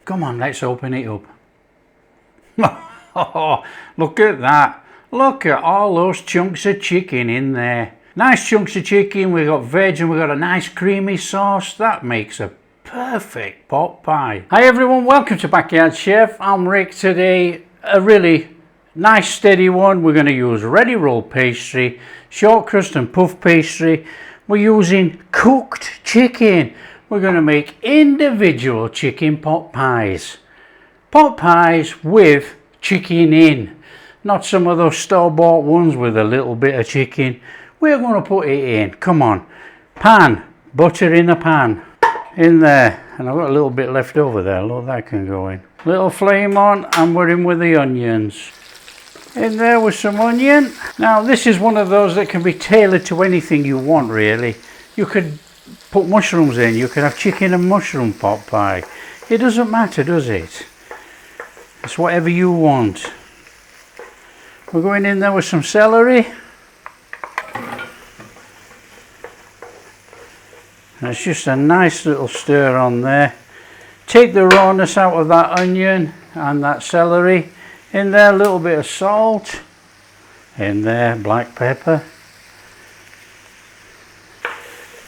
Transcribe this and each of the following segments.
Come on, let's open it up. Oh, look at that. Look at all those chunks of chicken in there. Nice chunks of chicken, we've got veg and we've got a nice creamy sauce. That makes a perfect pot pie. Hi everyone, welcome to Backyard Chef. I'm Rick. Today, a really nice steady one. We're going to use ready roll pastry, short crust and puff pastry. We're using cooked chicken. We're going to make individual chicken pot pies. Pot pies with chicken in. Not some of those store-bought ones with a little bit of chicken. We're going to put it in. Come on. Pan. Butter in a pan. In there. And I've got a little bit left over there. Look, that can go in. Little flame on and we're in with the onions. In there with some onion. Now this is one of those that can be tailored to anything you want really. You could put mushrooms in. You could have chicken and mushroom pot pie. It doesn't matter, does it? It's whatever you want. We're going in there with some celery. And it's just a nice little stir on there. Take the rawness out of that onion and that celery. In there a little bit of salt. In there black pepper.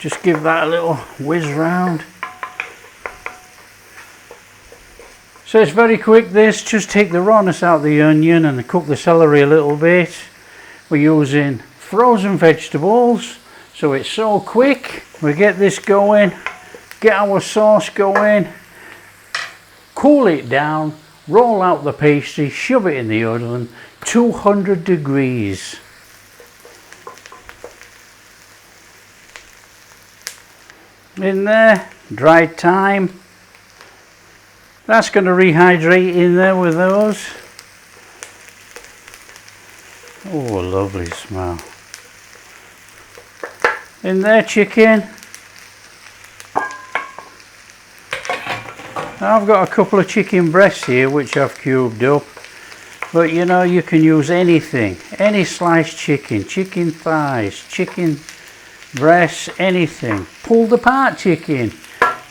Just give that a little whiz round. So it's very quick this, just take the rawness out of the onion and cook the celery a little bit. We're using frozen vegetables, so it's so quick. We get this going, get our sauce going, cool it down, roll out the pastry, shove it in the oven, 200 degrees. In there, dried thyme. That's going to rehydrate in there with those. Oh, a lovely smell. In there, chicken. I've got a couple of chicken breasts here which I've cubed up. But you know, you can use anything. Any sliced chicken, chicken thighs, chicken breasts, anything. Pulled apart chicken.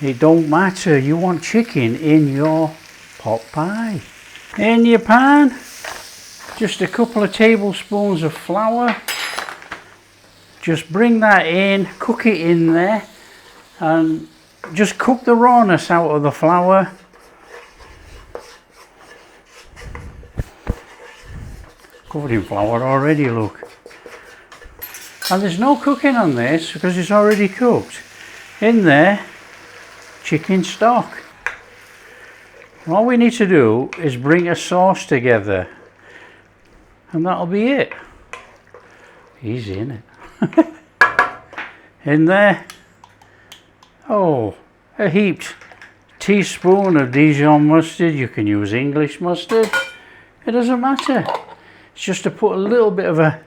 It don't matter, you want chicken in your pot pie. In your pan, just a couple of tablespoons of flour. Just bring that in, cook it in there, and just cook the rawness out of the flour. Covered in flour already, look. And there's no cooking on this because it's already cooked. In there, chicken stock. All we need to do is bring a sauce together and that'll be it. Easy, isn't it? In there, oh, a heaped teaspoon of Dijon mustard. You can use English mustard, it doesn't matter. It's just to put a little bit of a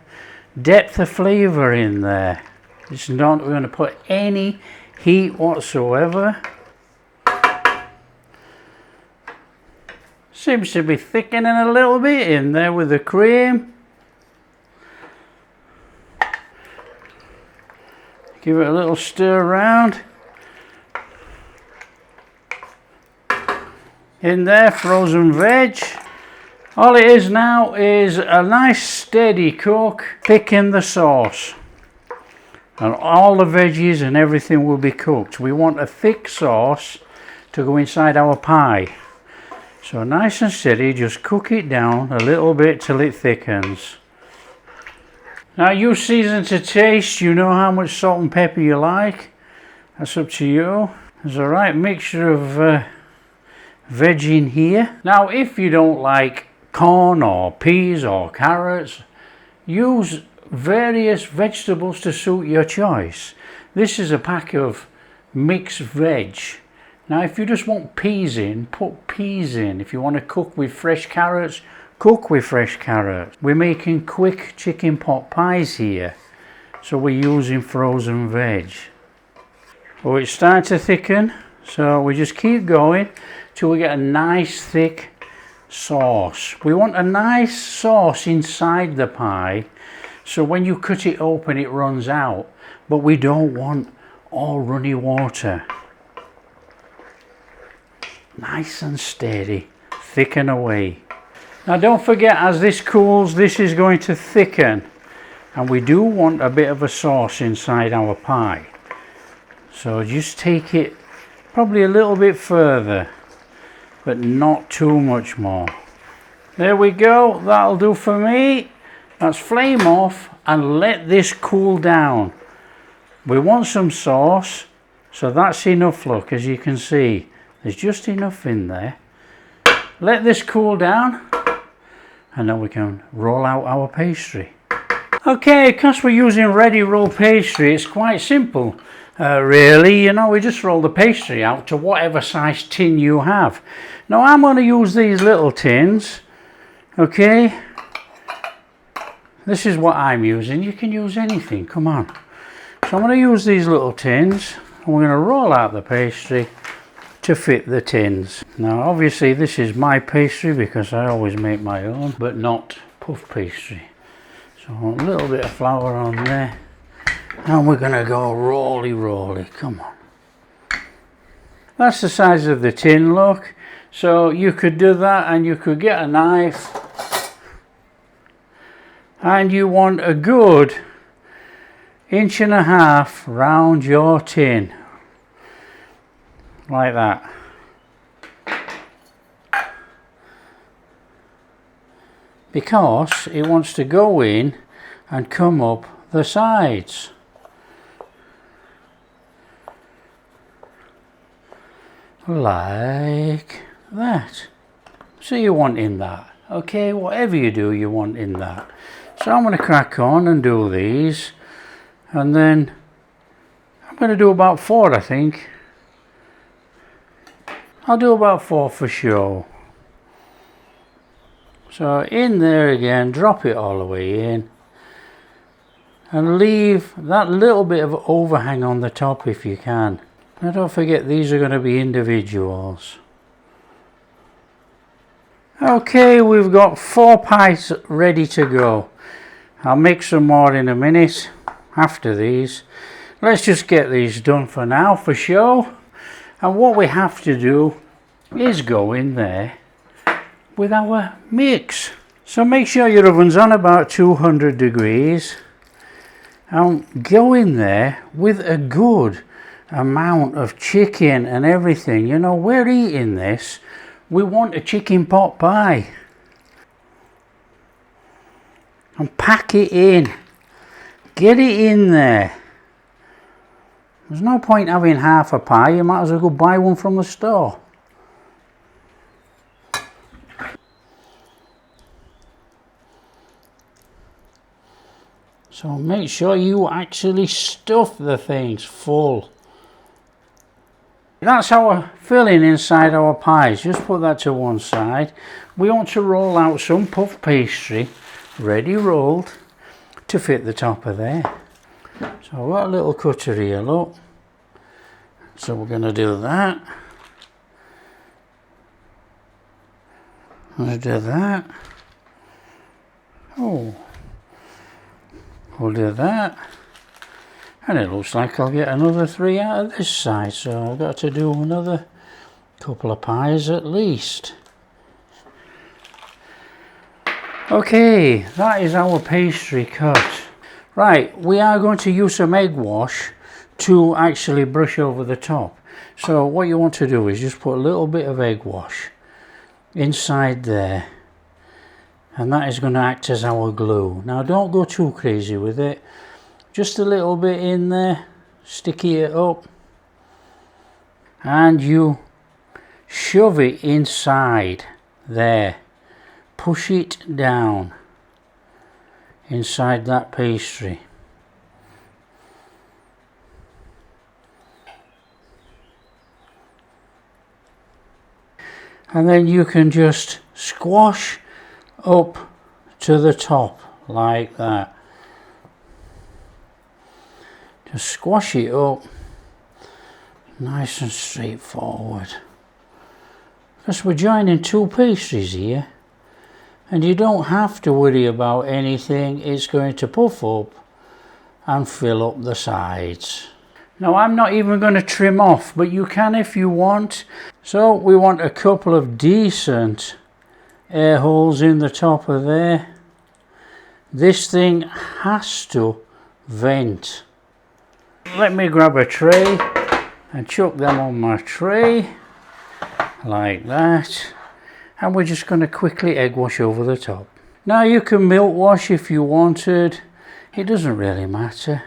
depth of flavour in there. It's not going to put any heat whatsoever. Seems to be thickening a little bit in there with the cream. Give it a little stir around. In there, frozen veg. All it is now is a nice steady cook. Thicken the sauce. And all the veggies and everything will be cooked. We want a thick sauce to go inside our pie. So nice and steady, just cook it down a little bit till it thickens. Now you season to taste, you know how much salt and pepper you like. That's up to you. There's a right mixture of veg in here. Now if you don't like corn or peas or carrots, use various vegetables to suit your choice. This is a pack of mixed veg. Now if you just want peas in, put peas in. If you want to cook with fresh carrots, cook with fresh carrots. We're making quick chicken pot pies here, so we're using frozen veg. Oh, it's starting to thicken, so we just keep going till we get a nice thick sauce. We want a nice sauce inside the pie, so when you cut it open it runs out, but we don't want all runny water. Nice and steady, thicken away. Now don't forget, as this cools, this is going to thicken, and we do want a bit of a sauce inside our pie. So just take it probably a little bit further, but not too much more. There we go, that'll do for me. Let's flame off and let this cool down. We want some sauce, so that's enough. Look, as you can see, there's just enough in there. Let this cool down, and then we can roll out our pastry. Okay, because we're using ready roll pastry, it's quite simple. Really, you know, we just roll the pastry out to whatever size tin you have. Now I'm going to use these little tins. Okay, this is what I'm using. You can use anything, come on. So I'm going to use these little tins, and we're going to roll out the pastry to fit the tins. Now obviously this is my pastry because I always make my own, but not puff pastry. So a little bit of flour on there, and we're going to go roly, come on. That's the size of the tin, look. So you could do that, and you could get a knife, and you want a good 1.5 inches round your tin, like that. Because it wants to go in and come up the sides. Like that. So you want in that. Okay, whatever you do, you want in that. So I'm going to crack on and do these, and then I'm going to do about 4, I think. I'll do about 4 for show. So in there again, drop it all the way in, and leave that little bit of overhang on the top if you can. Now don't forget, these are going to be individuals. Okay, we've got 4 pies ready to go. I'll make some more in a minute after these. Let's just get these done for now for show. And what we have to do is go in there with our mix. So make sure your oven's on about 200 degrees, and go in there with a good amount of chicken and everything. You know, we're eating this, we want a chicken pot pie. And pack it in, get it in there. There's no point having half a pie, you might as well go buy one from the store. So make sure you actually stuff the things full. That's our filling inside our pies. Just put that to one side. We want to roll out some puff pastry, ready rolled, to fit the top of there. So I've got a little cutter here, look. So we're going to do that. I'm going to do that. Oh. We'll do that, and it looks like I'll get another 3 out of this side, so I've got to do another couple of pies at least. Okay, that is our pastry cut. Right, we are going to use some egg wash to actually brush over the top. So what you want to do is just put a little bit of egg wash inside there, and that is going to act as our glue. Now don't go too crazy with it, just a little bit in there, sticky it up, and you shove it inside there, push it down inside that pastry. And then you can just squash up to the top like that. Just squash it up, nice and straightforward. Because we're joining 2 pastries here, and you don't have to worry about anything. It's going to puff up and fill up the sides. Now I'm not even going to trim off, but you can if you want. So we want a couple of decent air holes in the top of there. This thing has to vent. Let me grab a tray and chuck them on my tray like that, and we're just going to quickly egg wash over the top. Now you can milk wash if you wanted, it doesn't really matter.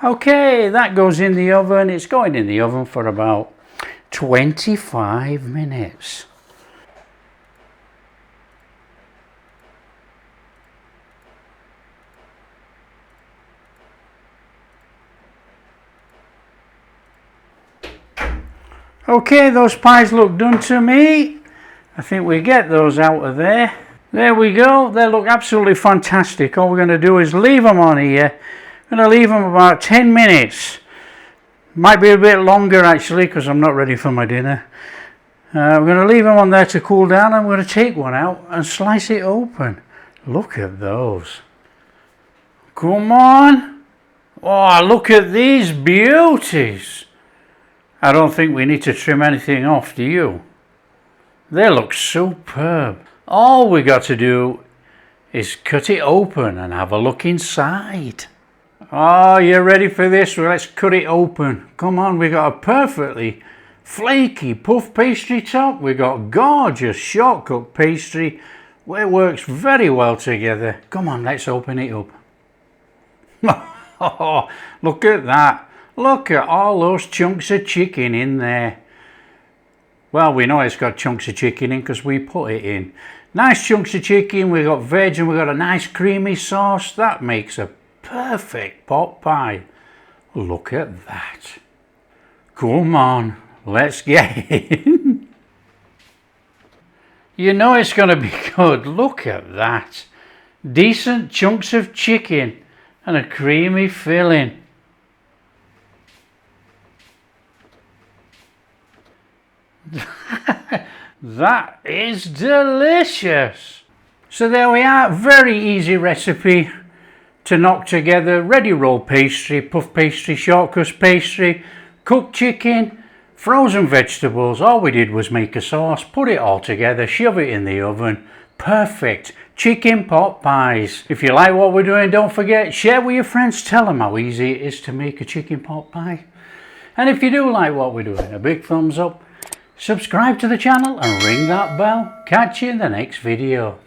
Okay, that goes in the oven. It's going in the oven for about 25 minutes. Okay, those pies look done to me. I think we get those out of there. There we go. They look absolutely fantastic. All we're going to do is leave them on here. I'm going to leave them about 10 minutes. Might be a bit longer actually because I'm not ready for my dinner. I'm going to leave them on there to cool down. I'm going to take one out and slice it open. Look at those. Come on. Oh, look at these beauties. I don't think we need to trim anything off, do you? They look superb. All we got to do is cut it open and have a look inside. Oh, you're ready for this? Well, let's cut it open. Come on, we got a perfectly flaky puff pastry top. We got gorgeous shortcut pastry. It works very well together. Come on, let's open it up. Oh, look at that. Look at all those chunks of chicken in there. Well, we know it's got chunks of chicken in because we put it in. Nice chunks of chicken. We got veg and we got a nice creamy sauce. That makes a perfect pot pie. Look at that. Come on, let's get in. You know it's going to be good. Look at that. Decent chunks of chicken and a creamy filling. That is delicious. So there we are. Very easy recipe to knock together. Ready roll pastry, puff pastry, shortcrust pastry, cooked chicken, frozen vegetables. All we did was make a sauce, put it all together, shove it in the oven. Perfect chicken pot pies. If you like what we're doing, don't forget, share with your friends. Tell them how easy it is to make a chicken pot pie. And if you do like what we're doing, a big thumbs up. Subscribe to the channel and ring that bell. Catch you in the next video.